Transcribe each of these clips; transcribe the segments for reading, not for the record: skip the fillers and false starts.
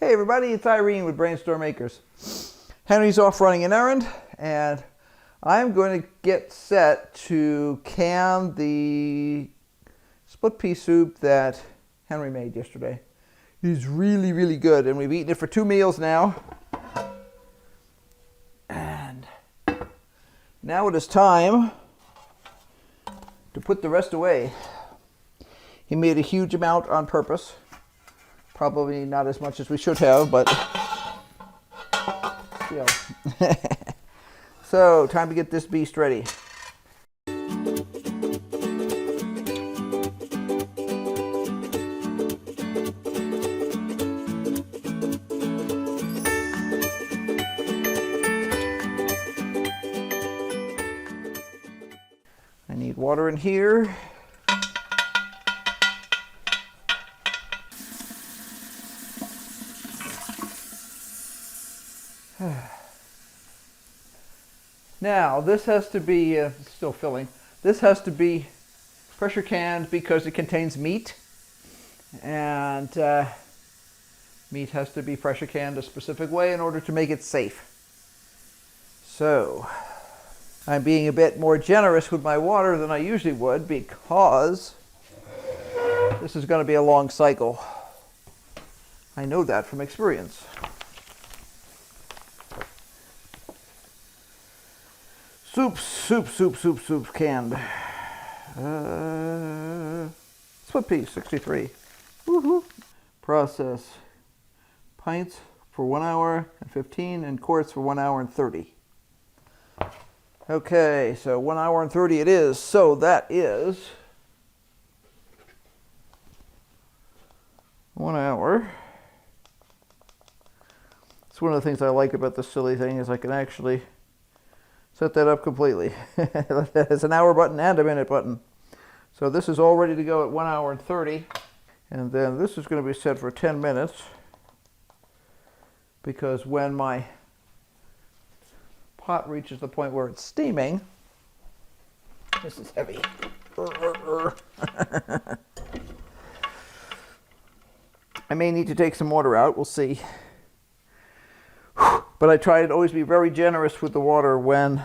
Hey everybody, it's Irene with BrainStorm Acres. Henry's off running an errand, and I'm going to get set to can the split pea soup that Henry made yesterday. It's really, really good, and we've eaten it for 2 meals now. And now it is time to put the rest away. He made a huge amount on purpose. Probably not as much as we should have, but still. So, time to get this beast ready. I need water in here. Now, this has to be, still filling, this has to be pressure canned because it contains meat, and meat has to be pressure canned a specific way in order to make it safe. So, I'm being a bit more generous with my water than I usually would because this is going to be a long cycle. I know that from experience. Soup canned. Split pea, 63. Woohoo! Process. Pints for 1 hour and 15 and quarts for 1 hour and 30. Okay, so 1 hour and 30 it is. So that is 1 hour. It's one of the things I like about this silly thing is I can actually set that up completely. It has an hour button and a minute button. So this is all ready to go at 1 hour and 30. And then this is going to be set for 10 minutes. Because when my pot reaches the point where it's steaming, this is heavy. I may need to take some water out, we'll see. But I try to always be very generous with the water when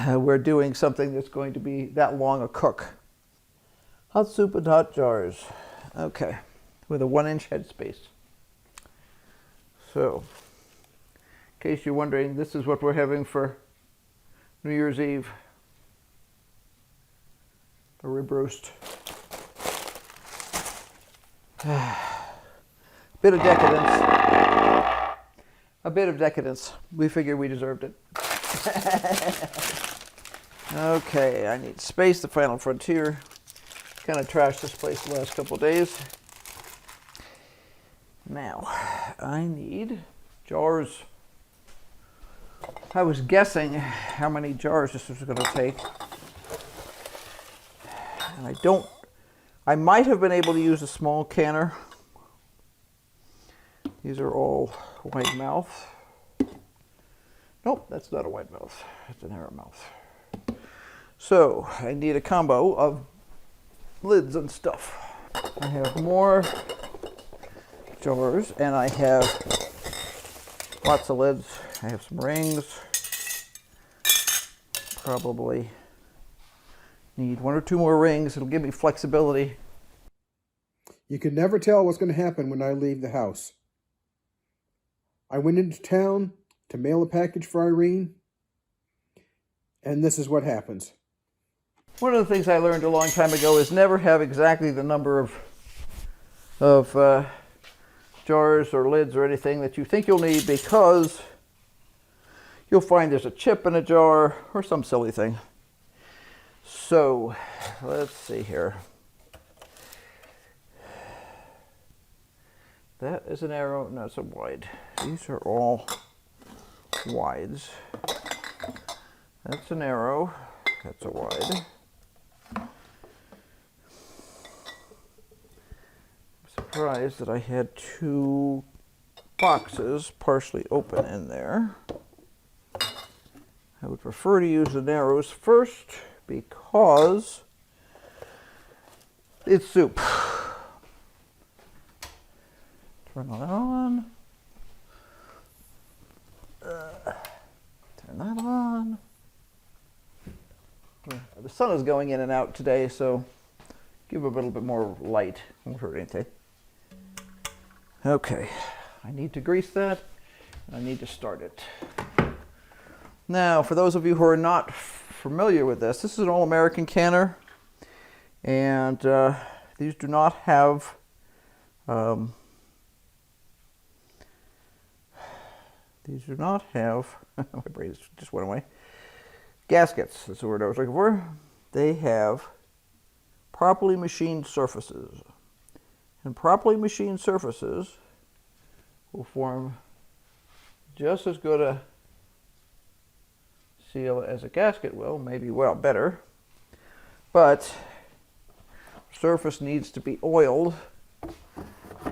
we're doing something that's going to be that long a cook. Hot soup in hot jars. Okay, with a 1-inch headspace. So, in case you're wondering, this is what we're having for New Year's Eve. A rib roast. Bit of decadence. A bit of decadence. We figured we deserved it. Okay, I need space, the final frontier. Kind of trashed this place the last couple of days. Now, I need jars. I was guessing how many jars this was going to take. And I might have been able to use a small canner. These are all wide mouth. Nope, that's not a wide mouth. It's a narrow mouth. So, I need a combo of lids and stuff. I have more jars, and I have lots of lids. I have some rings. Probably need 1 or 2 more rings. It'll give me flexibility. You can never tell what's going to happen when I leave the house. I went into town to mail a package for Irene, and this is what happens. One of the things I learned a long time ago is never have exactly the number of jars or lids or anything that you think you'll need, because you'll find there's a chip in a jar or some silly thing. So, let's see here. That is an arrow, no, it's a wide. These are all wides. That's an arrow, that's a wide. I'm surprised that I had 2 boxes partially open in there. I would prefer to use the narrows first because it's soup. Turn that on. Turn that on. The sun is going in and out today, so give it a little bit more light. Won't hurt anything. Okay, I need to grease that, and I need to start it. Now, for those of you who are not familiar with this, this is an all-American canner, and these do not have my brain just went away. Gaskets, that's the word I was looking for. They have properly machined surfaces. And properly machined surfaces will form just as good a seal as a gasket will, maybe well better. But surface needs to be oiled.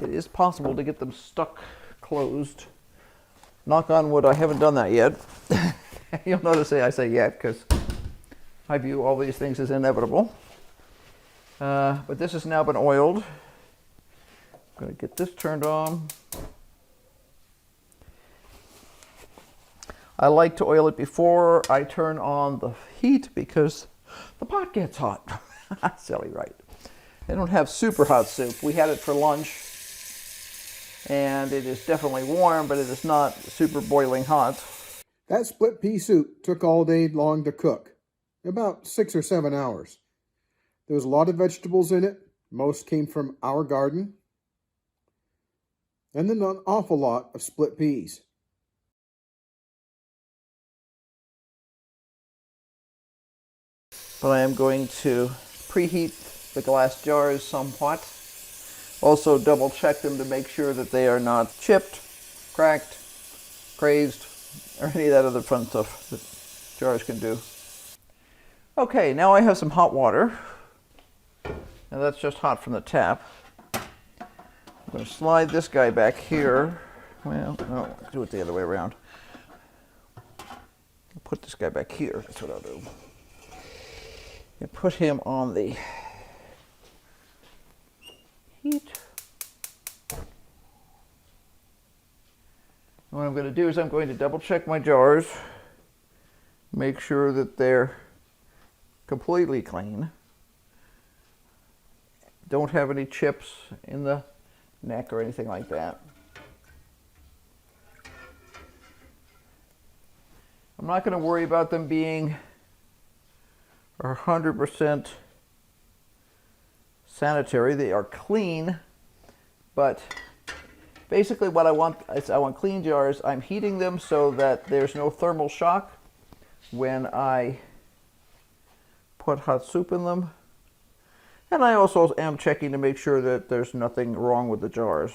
It is possible to get them stuck closed. Knock on wood, I haven't done that yet. You'll notice I say yet because I view all these things as inevitable. But this has now been oiled. I'm going to get this turned on. I like to oil it before I turn on the heat because the pot gets hot. Silly, right? They don't have super hot soup. We had it for lunch, and it is definitely warm, but it is not super boiling hot. That split pea soup took all day long to cook, about 6 or 7 hours. There was a lot of vegetables in it. Most came from our garden. And then an awful lot of split peas. But I am going to preheat the glass jars somewhat. Also double check them to make sure that they are not chipped, cracked, crazed, or any of that other fun stuff that jars can do. Okay, now I have some hot water. Now that's just hot from the tap. I'm going to slide this guy back here. Well, no, do it the other way around. I'll put this guy back here. That's what I'll do. And put him on the heat. What I'm going to do is I'm going to double check my jars. Make sure that they're completely clean. Don't have any chips in the neck or anything like that. I'm not going to worry about them being 100% sanitary. They are clean, but basically what I want is I want clean jars. I'm heating them so that there's no thermal shock when I put hot soup in them. And I also am checking to make sure that there's nothing wrong with the jars.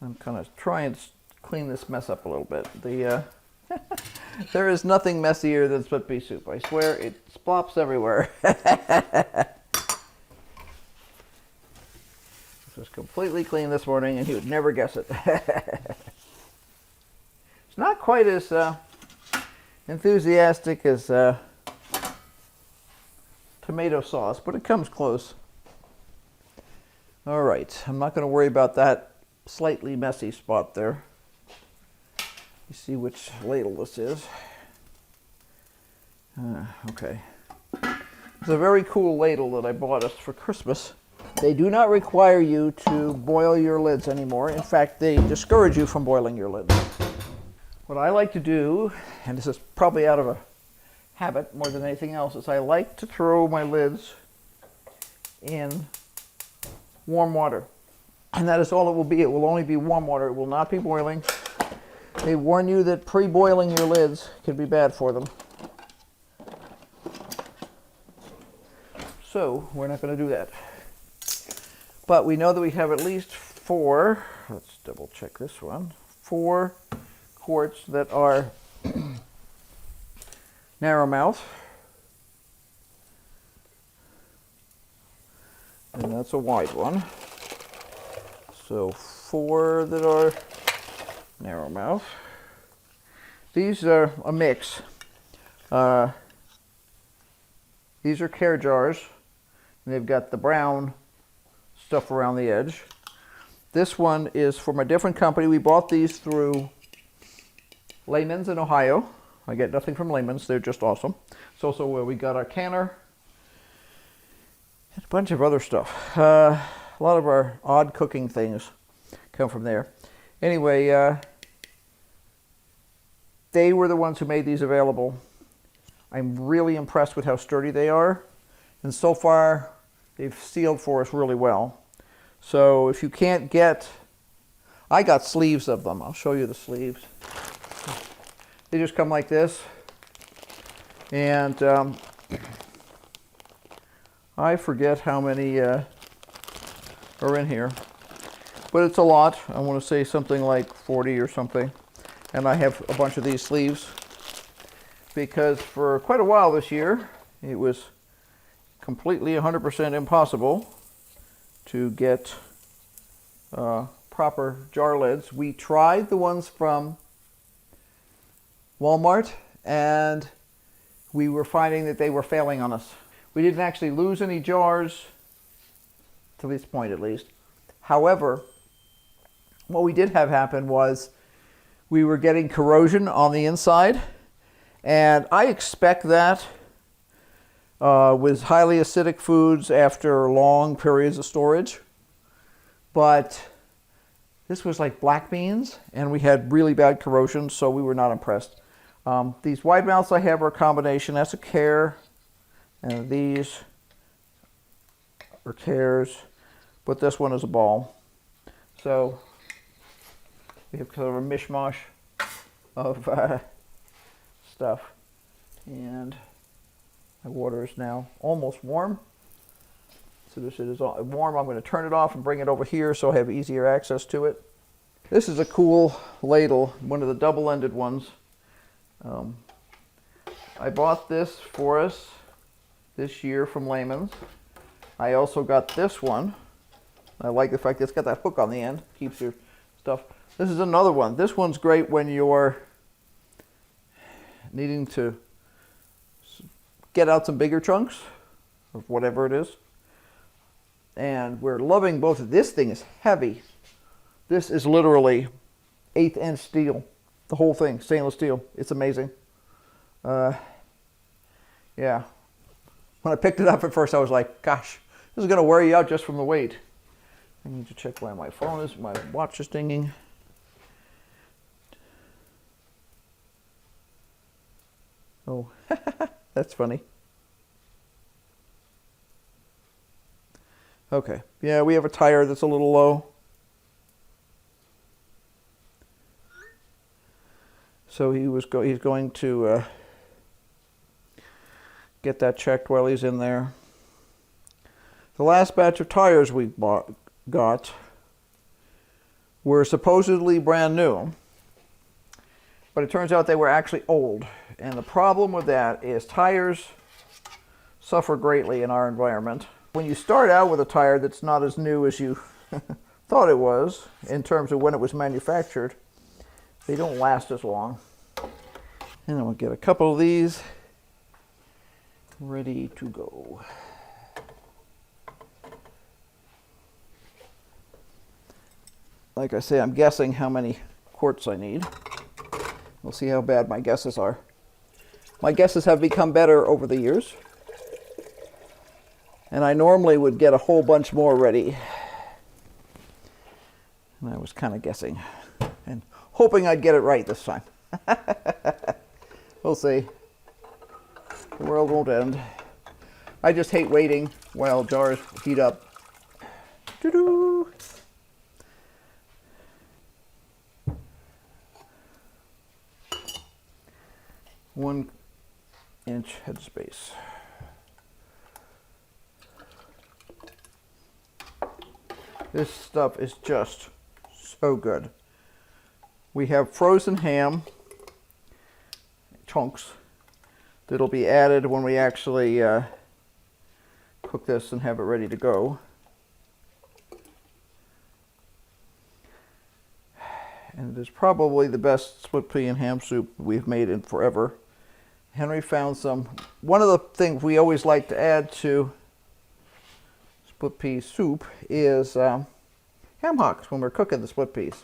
I'm kind of trying to clean this mess up a little bit. There is nothing messier than split pea soup. I swear it splops everywhere. This was completely clean this morning and he would never guess it. It's not quite as enthusiastic as tomato sauce, but it comes close. All right, I'm not going to worry about that slightly messy spot there. You see which ladle this is. Okay. It's a very cool ladle that I bought us for Christmas. They do not require you to boil your lids anymore. In fact, they discourage you from boiling your lids. What I like to do, and this is probably out of a habit more than anything else, is I like to throw my lids in warm water. And that is all it will be. It will only be warm water. It will not be boiling. They warn you that pre-boiling your lids can be bad for them. So we're not going to do that. But we know that we have at least 4, let's double check this one, 4 quarts that are narrow mouth. And that's a wide one. So 4 that are narrow mouth. These are a mix. These are care jars. And they've got the brown stuff around the edge. This one is from a different company. We bought these through Layman's in Ohio. I get nothing from Layman's. They're just awesome. It's also where we got our canner and a bunch of other stuff. A lot of our odd cooking things come from there. Anyway, they were the ones who made these available. I'm really impressed with how sturdy they are. And so far, they've sealed for us really well. So if you can't get, I got sleeves of them. I'll show you the sleeves. They just come like this. And I forget how many are in here. But it's a lot. I want to say something like 40 or something. And I have a bunch of these sleeves. Because for quite a while this year, it was completely 100% impossible to get proper jar lids. We tried the ones from Walmart, and we were finding that they were failing on us. We didn't actually lose any jars, to this point at least. However, what we did have happen was we were getting corrosion on the inside, and I expect that with highly acidic foods after long periods of storage. But this was like black beans, and we had really bad corrosion, so we were not impressed. These wide mouths I have are a combination. That's a Care, and these are Cares, but this one is a ball. So we have kind of a mishmash of stuff. And my water is now almost warm. So this is warm. I'm going to turn it off and bring it over here so I have easier access to it. This is a cool ladle, one of the double-ended ones. I bought this for us this year from Layman's. I also got this one. I like the fact that it's got that hook on the end. Keeps your stuff. This is another one. This one's great when you're needing to get out some bigger chunks of whatever it is. And we're loving both of this. Thing is heavy. This is literally 1/8 inch steel. The whole thing, stainless steel. It's amazing. Yeah. When I picked it up at first, I was like, gosh, this is going to wear you out just from the weight. I need to check where my phone is. My watch is dinging. Oh, that's funny. Okay. Yeah, we have a tire that's a little low. So he's going to get that checked while he's in there. The last batch of tires we got were supposedly brand new, but it turns out they were actually old. And the problem with that is tires suffer greatly in our environment. When you start out with a tire that's not as new as you thought it was, in terms of when it was manufactured, they don't last as long. And then we'll get a couple of these ready to go. Like I say, I'm guessing how many quarts I need. We'll see how bad my guesses are. My guesses have become better over the years. And I normally would get a whole bunch more ready. And I was kind of guessing and hoping I'd get it right this time. We'll see. The world won't end. I just hate waiting while jars heat up. Doo-doo. One inch headspace. This stuff is just so good. We have frozen ham chunks that'll be added when we actually cook this and have it ready to go. And it is probably the best split pea and ham soup we've made in forever. Henry found some. One of the things we always like to add to split pea soup is ham hocks when we're cooking the split peas.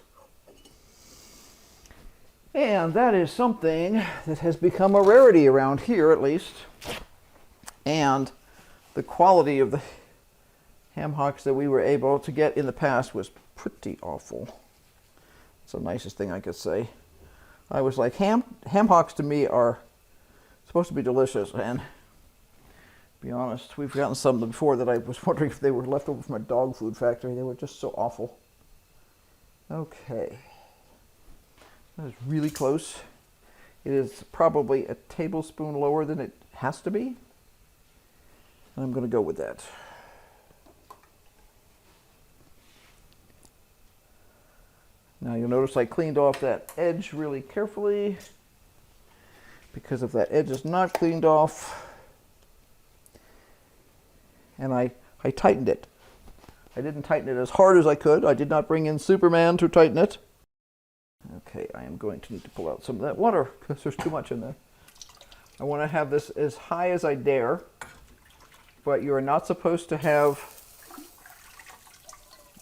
And that is something that has become a rarity around here, at least. And the quality of the ham hocks that we were able to get in the past was pretty awful. It's the nicest thing I could say. I was like, ham hocks to me are supposed to be delicious, and to be honest, we've gotten some before that I was wondering if they were left over from a dog food factory. They were just so awful. Okay. That is really close. It is probably a tablespoon lower than it has to be. And I'm going to go with that. Now you'll notice I cleaned off that edge really carefully, because if that edge is not cleaned off, and I tightened it. I didn't tighten it as hard as I could. I did not bring in Superman to tighten it. Okay, I am going to need to pull out some of that water because there's too much in there. I want to have this as high as I dare, but you are not supposed to have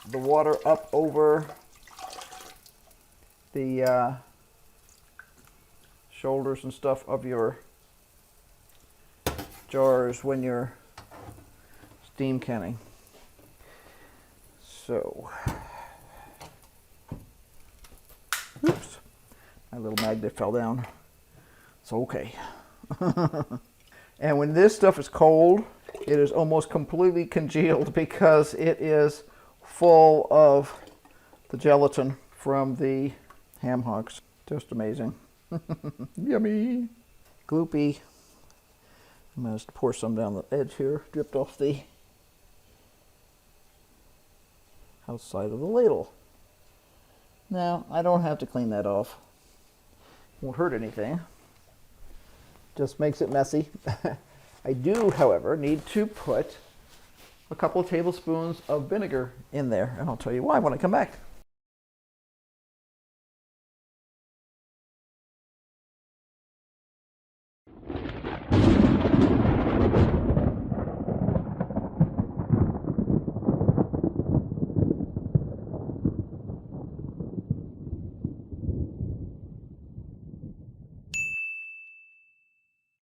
the water up over the shoulders and stuff of your jars when you're steam canning. So, oops, my little magnet fell down. It's okay. And when this stuff is cold, it is almost completely congealed because it is full of the gelatin from the ham hocks. Just amazing. Yummy. Gloopy. I'm going to pour some down the edge here. Dripped off the outside of the ladle. Now, I don't have to clean that off. Won't hurt anything. Just makes it messy. I do, however, need to put a couple of tablespoons of vinegar in there, and I'll tell you why when I come back.